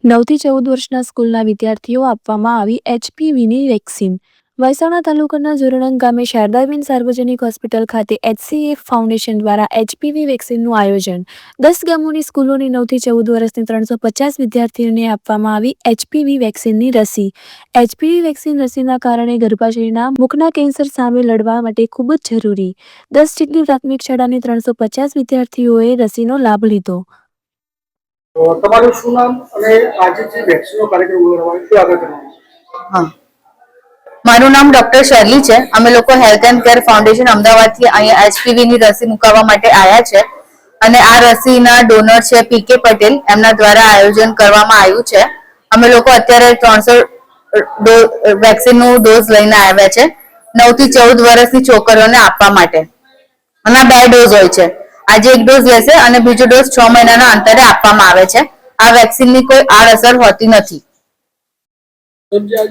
9 થી 14 વર્ષના સ્કૂલના વિદ્યાર્થીઓ આપવામાં આવી HPVની વેક્સિન। વલસાડના તાલુકાના ઝુરણંગ ગામે શારદાબેન સાર્વજનિક હોસ્પિટલ ખાતે HCF ફાઉન્ડેશન દ્વારા HPV વેક્સિનનું આયોજન। 10 ગામોની સ્કૂલોની 9 થી 14 વર્ષની 350 વિદ્યાર્થીઓને આપવામાં આવી HPV વેક્સિનની રસી। HPV વેક્સિન રસીના કારણે ગર્ભાશયના મુખના કેન્સર સામે લડવા માટે ખૂબ જ જરૂરી। 10 જેટલી પ્રાથમિક શાળાની 350 વિદ્યાર્થીઓએ રસીનો લાભ લીધો। તમારું શું નામ અને આજે જે વેક્સિનનો કાર્યક્રમ ઉજવવામાં શું આગળ કરવાનું? હા, મારું નામ ડોક્ટર શર્લી છે। અમે લોકો હેલ્થ એન્ડ કેર ફાઉન્ડેશન અમદાવાદથી અહીંયા HPV ની રસી મુકાવવા માટે આવ્યા છે અને આ રસીના ડોનર છે પીકે પટેલ, એમના દ્વારા આયોજન કરવામાં આવ્યું છે। અમે લોકો અત્યારે 300 વેક્સિનનું ડોઝ લઈને આવ્યા છે 9 થી 14 વર્ષની છોકરીઓને આપવા માટે। આના 2 ડોઝ હોય છે। આજે એક ડોઝ લેશે અને બીજો ડોઝ 6 મહિનાના અંતરે આપવામાં આવે છે। આ વેક્સિનની કોઈ આડઅસર હોતી નથી। આજે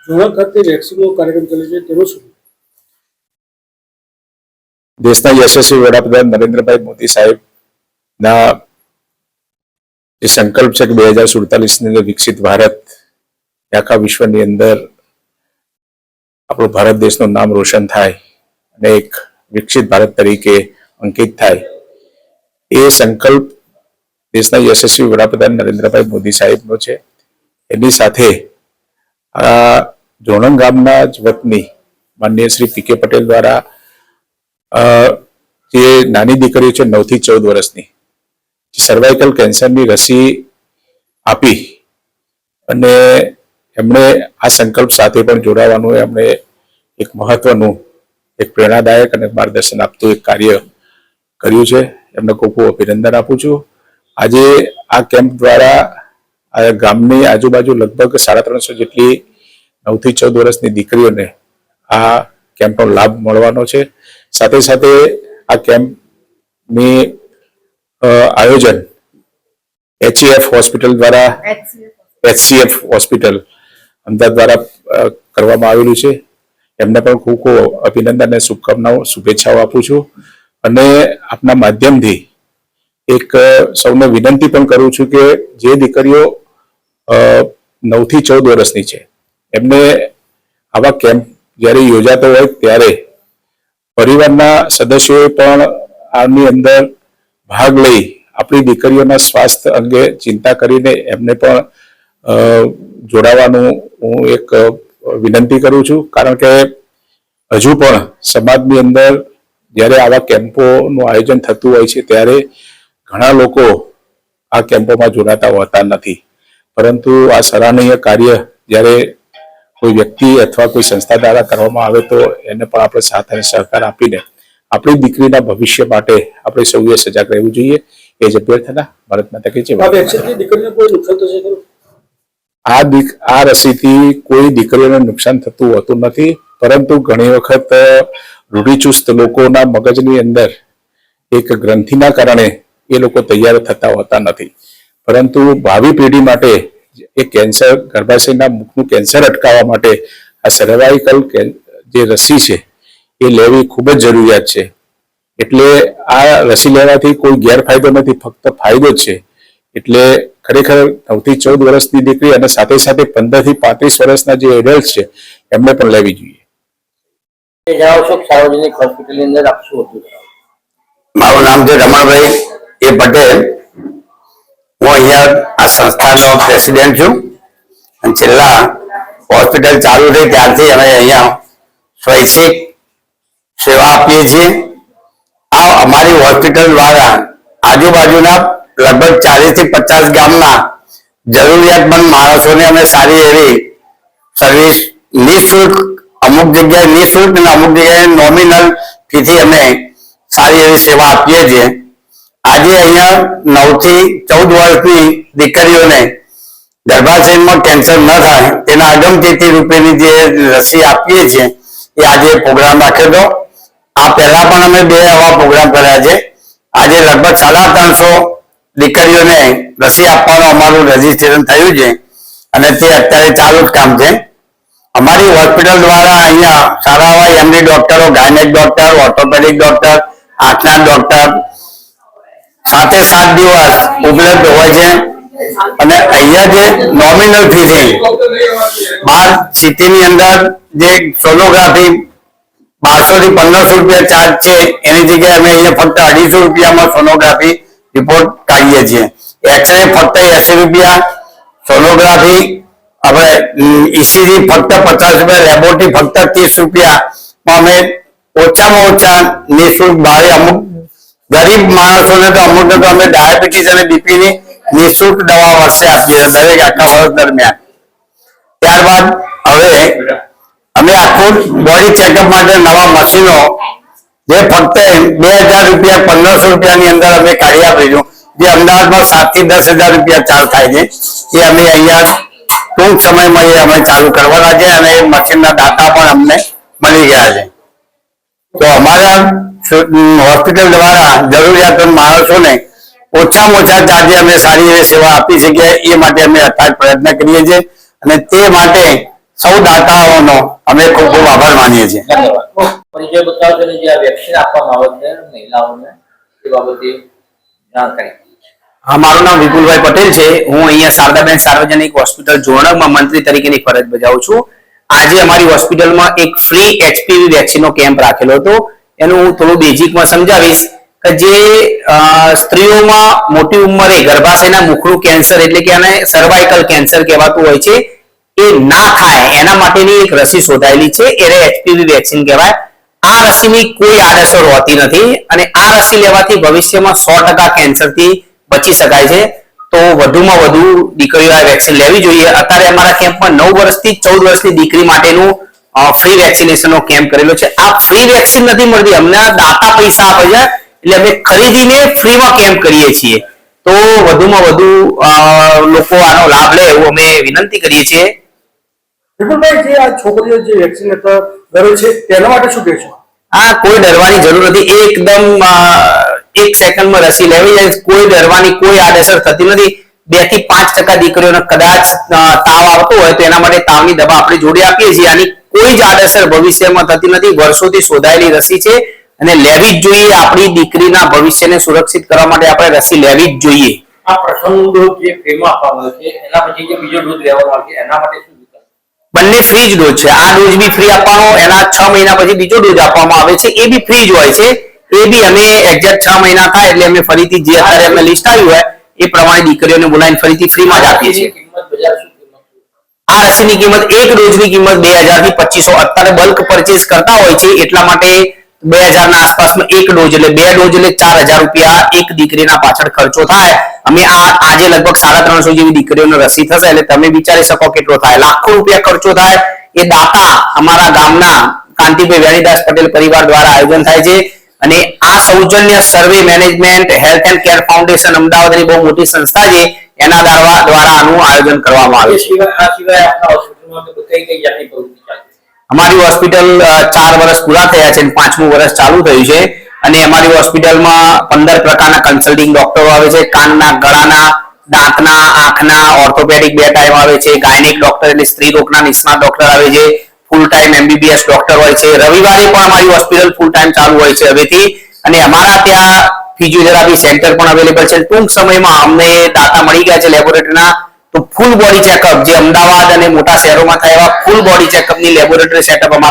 જોવા ખાતે વેક્સિનનો કાર્યક્રમ ચાલે છે તેનો શું? દેશના યશસ્વી વડાપ્રધાન નરેન્દ્રભાઈ મોદી સાહેબના જે સંકલ્પ છે કે 2047ની અંદર વિકસિત ભારત આખા વિશ્વની અંદર આપણો ભારત દેશનું નામ રોશન થાય અને એક વિકસિત ભારત તરીકે અંકિત થાય, એ સંકલ્પ દેશના યશસ્વી વડાપ્રધાન નરેન્દ્રભાઈ મોદી સાહેબનો છે। એની સાથે આ ઝોણંગ ગામના જ વતની માનનીય શ્રી પીકે પટેલ દ્વારા જે નાની દીકરીઓ છે 9 થી 14 વર્ષની સર્વાઇકલ કેન્સરની રસી આપી અને એમણે આ સંકલ્પ સાથે પણ જોડાવાનું એમણે એક મહત્વનું, એક પ્રેરણાદાયક અને માર્ગદર્શન આપતું એક કાર્ય કર્યું છે। એમને ખૂબ ખૂબ અભિનંદન આપું છું। આજે આ કેમ્પ દ્વારા આ ગામની આજુબાજુ લગભગ 350 જેટલી 9 થી 14 વર્ષની દીકરીઓને આ કેમ્પનો લાભ મળવાનો છે। સાથે સાથે આ કેમ્પની આયોજન HCF હોસ્પિટલ દ્વારા HCF હોસ્પિટલ અમદાવાદ દ્વારા કરવામાં આવેલું છે। એમને પણ ખૂબ ખૂબ અભિનંદન અને શુભકામનાઓ, શુભેચ્છાઓ આપું છું અને આપના માધ્યમથી એક સૌને વિનંતી પણ કરું છું કે જે દીકરીઓ 9 થી 14 વર્ષની છે એમને આવા કેમ્પ જ્યારે યોજાતો હોય ત્યારે પરિવારના સદસ્યોએ પણ આની અંદર ભાગ લઈ આપણી દીકરીઓના સ્વાસ્થ્ય અંગે ચિંતા કરીને એમને પણ જોડાવાનું હું એક વિનંતી કરું છું। કારણ કે હજુ પણ સમાજની અંદર જ્યારે આવા કેમ્પોનું આયોજન થતું હોય છે ત્યારે ઘણા લોકો આ કેમ્પોમાં જોડાતા હોતા નથી, પરંતુ આ સરાહનીય કાર્ય જ્યારે કોઈ વ્યક્તિ અથવા કોઈ સંસ્થા દ્વારા કરવામાં આવે તો એને પણ આપણે સાથ અને સહકાર આપીને આપણી દીકરીના ભવિષ્ય માટે આપણે સૌએ સજાગ રહેવું જોઈએ। એ જ અભ્યર્થના। ભારત માતા કી જય। આ રસીથી કોઈ દીકરીઓને નુકસાન થતું હોતું નથી, પરંતુ ઘણી વખત રૂઢિચુસ્ત લોકોના મગજની અંદર એક ગ્રંથિના કારણે એ લોકો તૈયાર થતા હોતા નથી, પરંતુ ભાવિ પેઢી માટે એ કેન્સર, ગર્ભાશયના મુખનું કેન્સર અટકાવવા માટે આ સર્વાઇકલ જે રસી છે એ લેવી ખૂબ જ જરૂરિયાત છે। એટલે આ રસી લેવાથી કોઈ ગેરફાયદો નથી, ફક્ત ફાયદો જ છે। એટલે ખરેખર 9 થી 14 વર્ષની દીકરી અને સાથે સાથે 15 થી 35 વર્ષના જે એડલ્ટ છે એમને પણ લેવી જોઈએ। સાર્વજનિક હોસ્પિટલની અંદર આપશું હતું। મારું નામ છે રમણભાઈ એ પટેલ। હું અહીંયા આ સંસ્થાનો પ્રેસિડેન્ટ છું અને છેલ્લા હોસ્પિટલ ચાલુ થઈ ત્યારથી અમે અહીંયા સ્વૈચ્છિક સેવા આપીએ છીએ। આ અમારી હોસ્પિટલ દ્વારા આજુબાજુના લગભગ 40 થી 50 ગામના જરૂરિયાતમંદ માણસોને અમે સારી એવી સર્વિસ નિઃશુલ્ક, અમુક જગ્યાએ નિઃશુલ્ક અને અમુક જગ્યાએ નોમિનલ ફીથી અમે સારી એવી સેવા આપીએ છીએ। આજે અહીંયા 9 થી 14 વર્ષની દીકરીઓને ગર્ભાશયમાં કેન્સર ન થાય તેના અગમચેતી રૂપેની જે રસી આપીએ છીએ એ આજે પ્રોગ્રામ રાખ્યો હતો। આ પહેલા પણ અમે 2 આવા પ્રોગ્રામ કર્યા છે। આજે લગભગ 350 દીકરીઓને રસી આપવાનું અમારું રજીસ્ટ્રેશન થયું છે અને તે અત્યારે ચાલુ જ કામ છે। અમારી હોસ્પિટલ દ્વારા અહીંયા સારા એવા MD ડોક્ટરો, ગાયનેક ડોક્ટર, ઓર્થોપેડિક ડોક્ટર, આંખના ડોક્ટર સાથે 7 દિવસ ઉપલબ્ધ હોય છે। અને અહીંયા જે નોમિનલ ફી છે બહાર સિટીની અંદર જે સોનોગ્રાફી 1200 થી 1500 રૂપિયા ચાર્જ છે એની જગ્યાએ અમે અહીંયા ફક્ત 250 રૂપિયામાં સોનોગ્રાફી રિપોર્ટ કાઢીએ છીએ. એક્સરે ફક્ત 80 રૂપિયા, સોનોગ્રાફી આપણે ઈસીજી ફક્ત 50 રૂપિયા, લેબોરેટરી ફક્ત 30 રૂપિયામાં અમે ઓછામાં ઓછા નિઃશુલ્ક ભાવે અમુક ગરીબ માણસોને તો અમુકને તો અમે ડાયાબિટીસ અને બીપી ની નિઃશુલ્ક દવા વર્ષે આપીએ છીએ દરેક આખા વર્ષ દરમિયાન. ત્યારબાદ હવે અમે આખું બોડી ચેકઅપ માટે નવા મશીનો જે ફક્ત 2000 રૂપિયા 1500 રૂપિયાની અંદર અમે કાઢી આપીશું, જે અમદાવાદમાં 7 થી 10,000 રૂપિયા ચાર્જ થાય છે, એ અમે અહીંયા ટૂંક સમયમાં એ અમે ચાલુ કરવાના છે અને એ મશીનના દાતા પણ અમને મળી ગયા છે. તો અમારા હોસ્પિટલ દ્વારા જરૂરિયાતમંદ માણસોને ઓછામાં ઓછા ચાર્જે અમે સારી એવી સેવા આપી શકીએ એ માટે અમે અત્યારે પ્રયત્ન કરીએ છીએ અને તે માટે સૌ દાતાઓનો અમે ખૂબ ખૂબ આભાર માનીએ છીએ. પરિચય બતાવશો અને જે આ વેક્સિન આપવામાં આવે છે મહિલાઓને એ બાબતે જાણકારી. હા, મારું નામ વિપુલભાઈ પટેલ છે. હું અહીંયા શારદાબેન સાર્વજનિક હોસ્પિટલ જોણકમાં મંત્રી તરીકેની ફરજ બજાવું છું. આજે અમારી હોસ્પિટલમાં એક ફ્રી એચપીવી વેક્સિનનો કેમ્પ રાખેલો હતો. એનું હું થોડું બેઝિકમાં સમજાવીશ કે જે સ્ત્રીઓમાં મોટી ઉંમરે ગર્ભાશયના મુખનું કેન્સર એટલે કે આને સર્વાઇકલ કેન્સર કહેવાતું હોય છે એ ના થાય એના માટેની એક રસી શોધાયેલી છે, એને એચપીવી વેક્સિન કહેવાય. આ રસીની કોઈ આડઅસર હોતી નથી અને આ રસી લેવાથી ભવિષ્યમાં 100% કેન્સરથી બચી શકાય છે. તો વધુમાં વધુ દીકરીઓ આ વેક્સિન લેવી જોઈએ. અત્યારે અમારા કેમ્પમાં 9 વર્ષથી 14 વર્ષની દીકરી માટેનું ફ્રી વેક્સિનેશનનો કેમ્પ કરેલો છે. આ ફ્રી વેક્સિન નથી મળતી, અમને દાતા પૈસા આપે છે એટલે અમે ખરીદીને ફ્રીમાં કેમ્પ કરીએ છીએ. તો વધુમાં વધુ લોકો આનો લાભ લે એવું અમે વિનંતી કરીએ છીએ. વિપુલભાઈ, જે આ છોકરીઓ જે વેક્સિન કરે છે તેના માટે શું કહેશો? આ કોઈ ડરવાની જરૂર નથી. એકદમ 1 સેકન્ડમાં રસી લેવી જાય, કોઈ ડરવાની કોઈ આડઅસર થતી નથી. 2 થી 5% દીકરીઓને કદાચ તાવ આવતો હોય તો એના માટે તાવની દવા આપણે જોડે આપીએ છીએ. આની કોઈ જ આડઅસર ભવિષ્યમાં થતી નથી. વર્ષોથી શોધાયેલી રસી છે અને લેવી જ જોઈએ. આપણી દીકરીના ભવિષ્યને સુરક્ષિત કરવા માટે આપણે રસી લેવી જ જોઈએ. આ પ્રથમ ડોઝ જે ફ્રીમાં આપવામાં આવે છે એના પછી જે બીજો ડોઝ લેવાનો આવે છે એના માટે શું વિકલ્પ? બંને ફ્રી જ ડોઝ છે. આ ડોઝ બી ફ્રી આપવાનો, એના 6 મહિના પછી બીજો ડોઝ આપવામાં આવે છે, એ બી ફ્રી જ હોય છે. એ બી અમે એક્ઝેક્ટ 6 મહિના થાય એટલે અમે ફરીથી જે અત્યારે અમે લિસ્ટ આવ્યું હોય એ પ્રમાણે દીકરીઓને બોલાવીને ફરીથી ફ્રીમાં જ આપીએ છીએ. કિંમત બજાર શું કિંમત? આ રસીની કિંમત એક ડોઝની કિંમત 2000 થી 2500 અત્યારે બલ્ક પરચેસ કરતા હોય છે એટલા માટે 2000 ના આસપાસમાં એક ડોઝ એટલે 2 ડોઝ એટલે 4000 રૂપિયા એક દીકરીના પાછળ ખર્ચો થાય. અમે આજે લગભગ 350 જેવી દીકરીઓનો રસી થશે એટલે તમે વિચારી શકો કેટલો થાય. લાખો રૂપિયા ખર્ચો થાય. એ દાતા અમારા ગામના કાંતિભાઈ વેણીદાસ પટેલ પરિવાર દ્વારા આયોજન થાય છે અને આ સૌજન્ય સર્વે management health and care foundation અમદાવાદની બહુ મોટી સંસ્થા છે એના દ્વારા આનું આયોજન કરવામાં આવે છે. આ સિવાય આપણા હોસ્પિટલમાં કઈ કઈ જાતની પ્રવૃત્તિ ચાલે છે? અમારી હોસ્પિટલ 4 વર્ષ પૂરા થયા છે અને 5મું વર્ષ ચાલુ થયું છે અને અમારી હોસ્પિટલમાં 15 પ્રકારના કન્સલ્ટિંગ ડોક્ટરો આવે છે. કાનના, ગળાના, દાંતના, આંખના, ઓર્થોપેડિક 2 ટાઈમ આવે છે. ગાયનેક ડોક્ટર એટલે સ્ત્રી રોગના નિષ્ણાત ડોક્ટર આવે છે. ફૂલ ટાઈમ MBBS ડોક્ટર હોય છે. રવિવારે પણ અમારી હોસ્પિટલ ફૂલ ટાઈમ ચાલુ હોય છે હવેથી અને અમારા ત્યાં ફિઝિયોથેરાપી સેન્ટર પણ અવેલેબલ છે. ટૂંક સમયમાં અમને દાતા મળી ગયા છે લેબોરેટરીના, તો ફૂલ બોડી ચેકઅપ જે અમદાવાદ અને મોટા શહેરોમાં થાય એવા ફૂલ બોડી ચેકઅપની લેબોરેટરી સેટઅપ અમારા